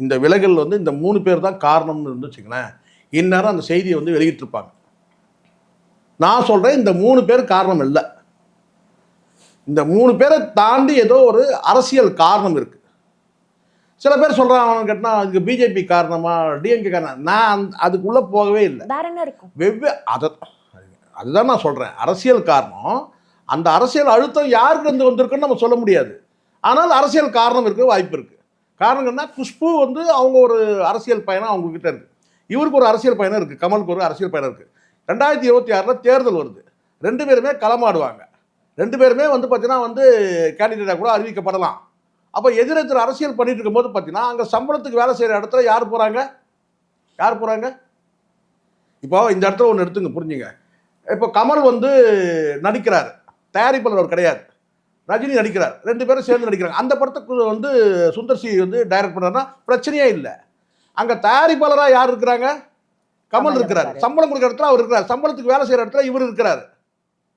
இந்த விலகல் வந்து இந்த 3 பேர் தான் காரணம்னு இருந்து வச்சுங்களேன், இந்நேரம் அந்த செய்தியை வந்து வெளியிட்டிருப்பாங்க. நான் சொல்கிறேன், இந்த 3 பேர் காரணம் இல்லை. இந்த 3 பேரை தாண்டி ஏதோ ஒரு அரசியல் காரணம் இருக்குது. சில பேர் சொல்கிறான், அவன் கேட்டால் அதுக்கு பிஜேபி காரணமா, டிஎம்கே காரணம். நான் அதுக்குள்ளே போகவே இல்லை. அதுதான் நான் சொல்கிறேன். அரசியல் காரணம், அந்த அரசியல் அழுத்தம் யாருக்கு இருந்து வந்திருக்குன்னு நம்ம சொல்ல முடியாது. ஆனால் அரசியல் காரணம் இருக்க வாய்ப்பு இருக்குது. காரணம் என்ன, குஷ்பு வந்து அவங்க ஒரு அரசியல் பயணம் அவங்கக்கிட்ட இருக்குது, இவருக்கு ஒரு அரசியல் பயணம் இருக்குது, கமலுக்கு ஒரு அரசியல் பயணம் இருக்குது. 2026 தேர்தல் வருது, 2 பேருமே களமாடுவாங்க. 2 பேருமே வந்து பார்த்தீங்கன்னா வந்து கேண்டிடேட்டாக கூட அறிவிக்கப்படலாம். அப்போ எதிரெதிர் அரசியல் பண்ணிட்டு இருக்கும்போது பார்த்தீங்கன்னா அங்கே சம்பளத்துக்கு வேலை செய்கிற இடத்துல யார் போகிறாங்க? இப்போ இந்த இடத்துல ஒன்று எடுத்துங்க, புரிஞ்சுங்க. இப்போ கமல் வந்து நடிக்கிறார், தயாரிப்பாளர் அவர் கிடையாது, ரஜினி நடிக்கிறார், 2 பேரும் சேர்ந்து நடிக்கிறாங்க. அந்த படத்துக்கு வந்து சுந்தர் சி வந்து டைரக்ட் பண்ணுறாருன்னா பிரச்சனையே இல்லை. அங்கே தயாரிப்பாளராக யார் இருக்கிறாங்க? கமல் இருக்கிறார். சம்பளம் கொடுக்குற இடத்துல அவர் இருக்கிறார், சம்பளத்துக்கு வேலை செய்கிற இடத்துல இவர் இருக்கிறார்.